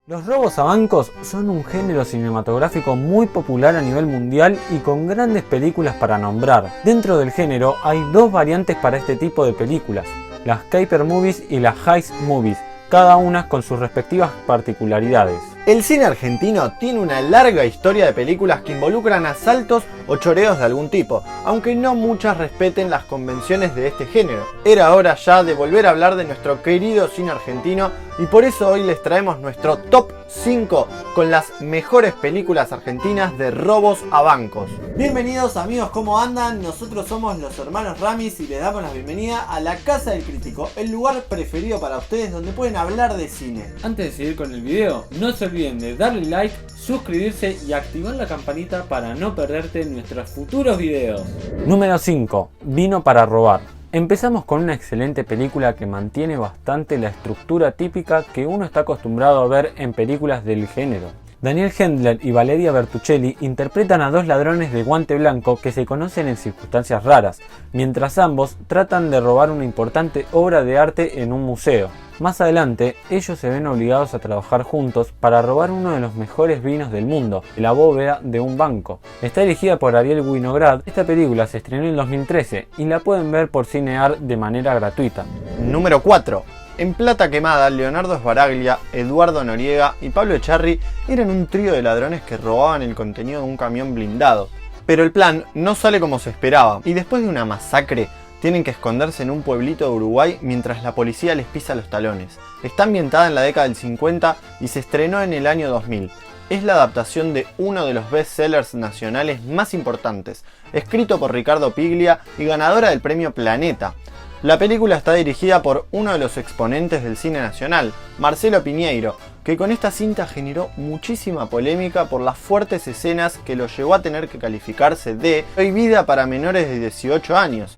Los robos a bancos son un género cinematográfico muy popular a nivel mundial y con grandes películas para nombrar. Dentro del género hay dos variantes para este tipo de películas, las Caper Movies y las Heist Movies, cada una con sus respectivas particularidades. El cine argentino tiene una larga historia de películas que involucran asaltos o choreos de algún tipo, aunque no muchas respeten las convenciones de este género. Era hora ya de volver a hablar de nuestro querido cine argentino y por eso hoy les traemos nuestro top 5 con las mejores películas argentinas de robos a bancos. Bienvenidos amigos, ¿cómo andan? Nosotros somos los hermanos Ramis y les damos la bienvenida a la Casa del Crítico, el lugar preferido para ustedes donde pueden hablar de cine. Antes de seguir con el video, no se olviden de darle like, suscribirse y activar la campanita para no perderte nuestros futuros videos. Número 5. Vino para robar. Empezamos con una excelente película que mantiene bastante la estructura típica que uno está acostumbrado a ver en películas del género. Daniel Hendler y Valeria Bertuccelli interpretan a dos ladrones de guante blanco que se conocen en circunstancias raras, mientras ambos tratan de robar una importante obra de arte en un museo. Más adelante, ellos se ven obligados a trabajar juntos para robar uno de los mejores vinos del mundo, la bóveda de un banco. Está dirigida por Ariel Winograd. Esta película se estrenó en 2013 y la pueden ver por Cinear de manera gratuita. Número 4. En Plata Quemada, Leonardo Sbaraglia, Eduardo Noriega y Pablo Echarri eran un trío de ladrones que robaban el contenido de un camión blindado. Pero el plan no sale como se esperaba y después de una masacre tienen que esconderse en un pueblito de Uruguay mientras la policía les pisa los talones. Está ambientada en la década del 50 y se estrenó en el año 2000. Es la adaptación de uno de los bestsellers nacionales más importantes, escrito por Ricardo Piglia y ganadora del premio Planeta. La película está dirigida por uno de los exponentes del cine nacional, Marcelo Piñeiro, que con esta cinta generó muchísima polémica por las fuertes escenas que lo llevó a tener que calificarse de prohibida para menores de 18 años.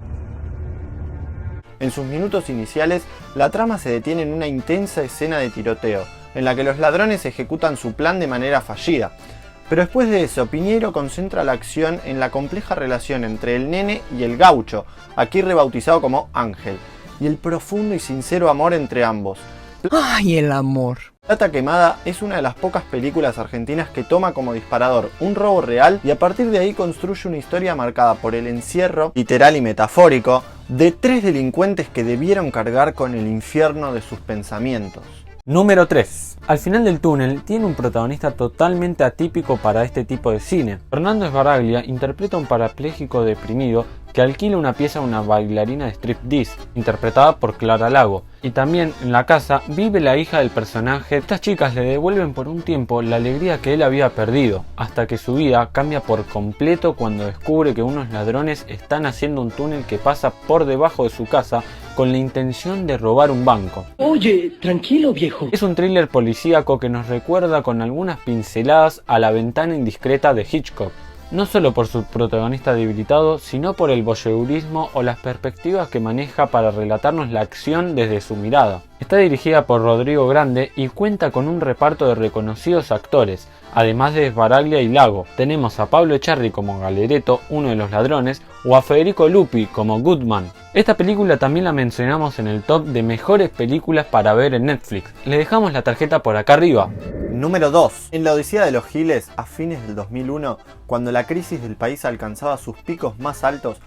En sus minutos iniciales, la trama se detiene en una intensa escena de tiroteo, en la que los ladrones ejecutan su plan de manera fallida. Pero después de eso, Piñeiro concentra la acción en la compleja relación entre el nene y el gaucho, aquí rebautizado como Ángel, y el profundo y sincero amor entre ambos. ¡Ay, el amor! Plata Quemada es una de las pocas películas argentinas que toma como disparador un robo real y a partir de ahí construye una historia marcada por el encierro, literal y metafórico, de tres delincuentes que debieron cargar con el infierno de sus pensamientos. Número 3. Al final del túnel tiene un protagonista totalmente atípico para este tipo de cine. Fernando Sbaraglia interpreta a un parapléjico deprimido que alquila una pieza a una bailarina de striptease, interpretada por Clara Lago. Y también en la casa vive la hija del personaje. Estas chicas le devuelven por un tiempo la alegría que él había perdido, hasta que su vida cambia por completo cuando descubre que unos ladrones están haciendo un túnel que pasa por debajo de su casa con la intención de robar un banco. Oye, tranquilo viejo. Es un thriller policíaco que nos recuerda con algunas pinceladas a La ventana indiscreta de Hitchcock. No solo por su protagonista debilitado, sino por el voyeurismo o las perspectivas que maneja para relatarnos la acción desde su mirada. Está dirigida por Rodrigo Grande y cuenta con un reparto de reconocidos actores, además de Sbaraglia y Lago. Tenemos a Pablo Echarri como Galereto, uno de los ladrones, o a Federico Lupi como Goodman. Esta película también la mencionamos en el top de mejores películas para ver en Netflix. Le dejamos la tarjeta por acá arriba. Número 2. En la Odisea de los Giles, a fines del 2001, cuando la crisis del país alcanzaba sus picos más altos,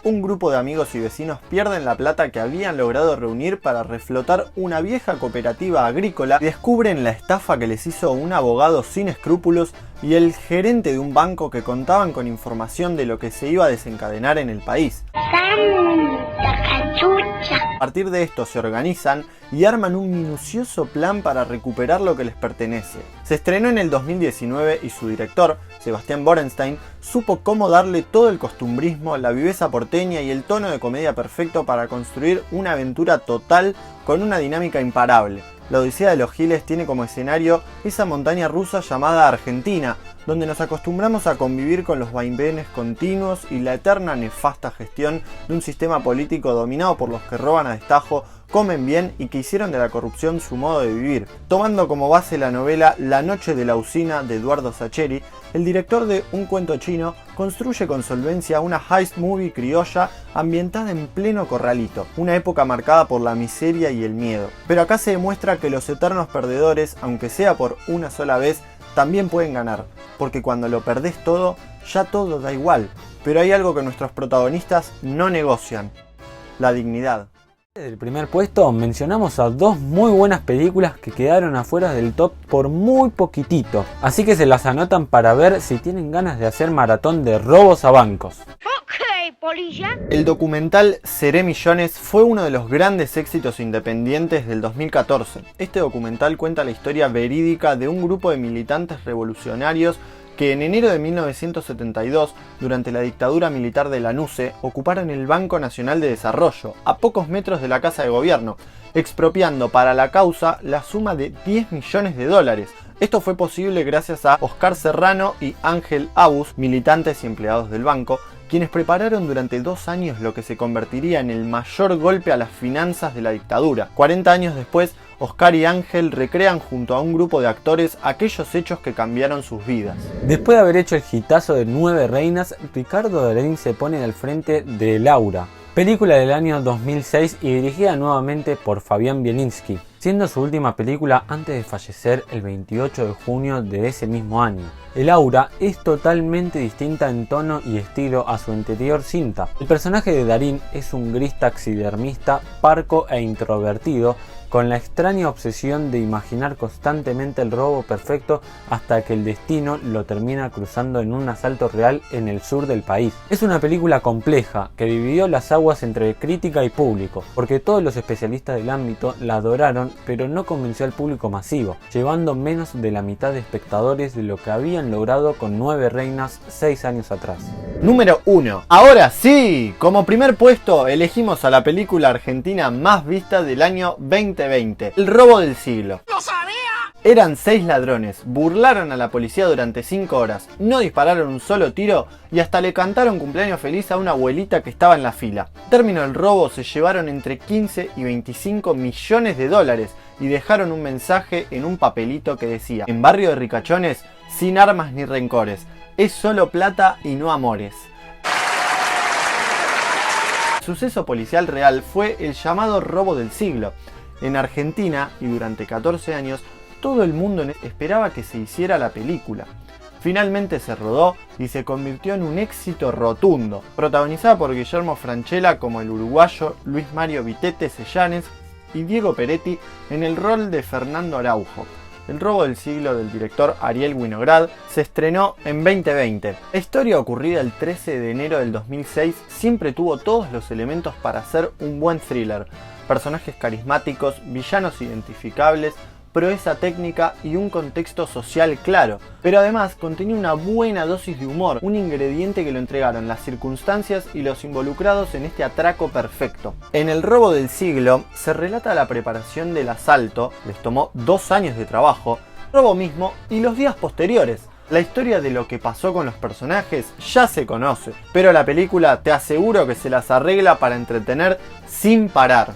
un grupo de amigos y vecinos pierden la plata que habían logrado reunir para reflotar una vieja cooperativa agrícola y descubren la estafa que les hizo un abogado sin escrúpulos y el gerente de un banco que contaban con información de lo que se iba a desencadenar en el país. A partir de esto se organizan y arman un minucioso plan para recuperar lo que les pertenece. Se estrenó en el 2019 y su director, Sebastián Borenstein, supo cómo darle todo el costumbrismo, la viveza porteña y el tono de comedia perfecto para construir una aventura total con una dinámica imparable. La Odisea de los Giles tiene como escenario esa montaña rusa llamada Argentina, donde nos acostumbramos a convivir con los vaivenes continuos y la eterna nefasta gestión de un sistema político dominado por los que roban a destajo comen bien y que hicieron de la corrupción su modo de vivir. Tomando como base la novela La noche de la usina de Eduardo Sacheri, el director de Un cuento chino construye con solvencia una heist movie criolla ambientada en pleno Corralito, una época marcada por la miseria y el miedo. Pero acá se demuestra que los eternos perdedores, aunque sea por una sola vez, también pueden ganar, porque cuando lo perdés todo, ya todo da igual. Pero hay algo que nuestros protagonistas no negocian: la dignidad. Desde el primer puesto mencionamos a dos muy buenas películas que quedaron afuera del top por muy poquitito, así que se las anotan para ver si tienen ganas de hacer maratón de robos a bancos. Ok, polilla. El documental Seré Millones fue uno de los grandes éxitos independientes del 2014. Este documental cuenta la historia verídica de un grupo de militantes revolucionarios que en enero de 1972, durante la dictadura militar de Lanusse, ocuparon el Banco Nacional de Desarrollo, a pocos metros de la Casa de Gobierno, expropiando para la causa la suma de 10 millones de dólares. Esto fue posible gracias a Oscar Serrano y Ángel Abus, militantes y empleados del banco, quienes prepararon durante 2 años lo que se convertiría en el mayor golpe a las finanzas de la dictadura. 40 años después, Oscar y Ángel recrean junto a un grupo de actores aquellos hechos que cambiaron sus vidas. Después de haber hecho el hitazo de 9 reinas, Ricardo Darín se pone al frente de Laura, película del año 2006 y dirigida nuevamente por Fabián Bielinski, siendo su última película antes de fallecer el 28 de junio de ese mismo año. El aura es totalmente distinta en tono y estilo a su anterior cinta. El personaje de Darín es un gris taxidermista, parco e introvertido, con la extraña obsesión de imaginar constantemente el robo perfecto hasta que el destino lo termina cruzando en un asalto real en el sur del país. Es una película compleja que dividió las aguas entre crítica y público, porque todos los especialistas del ámbito la adoraron, pero no convenció al público masivo, llevando menos de la mitad de espectadores de lo que habían logrado con 9 reinas 6 años atrás. Número 1. Ahora sí, como primer puesto elegimos a la película argentina más vista del año 2020, El robo del siglo. ¡Lo sabía! Eran 6 ladrones, burlaron a la policía durante 5 horas, no dispararon un solo tiro y hasta le cantaron cumpleaños feliz a una abuelita que estaba en la fila. Al término del robo se llevaron entre 15 y 25 millones de dólares y dejaron un mensaje en un papelito que decía: en barrio de ricachones, sin armas ni rencores, es solo plata y no amores. El suceso policial real fue el llamado robo del siglo. En Argentina, y durante 14 años, todo el mundo esperaba que se hiciera la película. Finalmente se rodó y se convirtió en un éxito rotundo, protagonizada por Guillermo Francella como el uruguayo, Luis Mario Vitete Sellanes y Diego Peretti en el rol de Fernando Araujo. El robo del siglo del director Ariel Winograd se estrenó en 2020. La historia, ocurrida el 13 de enero del 2006, siempre tuvo todos los elementos para ser un buen thriller. Personajes carismáticos, villanos identificables, proeza técnica y un contexto social claro. Pero además contenía una buena dosis de humor, un ingrediente que lo entregaron las circunstancias y los involucrados en este atraco perfecto. En El robo del siglo se relata la preparación del asalto, les tomó 2 años de trabajo, el robo mismo y los días posteriores. La historia de lo que pasó con los personajes ya se conoce, pero la película te aseguro que se las arregla para entretener sin parar.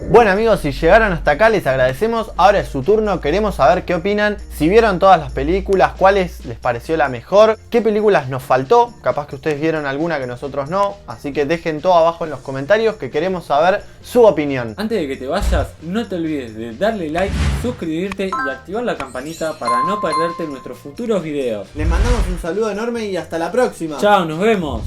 Bueno amigos, si llegaron hasta acá les agradecemos. Ahora es su turno, queremos saber qué opinan, si vieron todas las películas, cuáles les pareció la mejor, qué películas nos faltó, capaz que ustedes vieron alguna que nosotros no, así que dejen todo abajo en los comentarios que queremos saber su opinión. Antes de que te vayas, no te olvides de darle like, suscribirte y activar la campanita para no perderte nuestros futuros videos. Les mandamos un saludo enorme y hasta la próxima. Chao, nos vemos.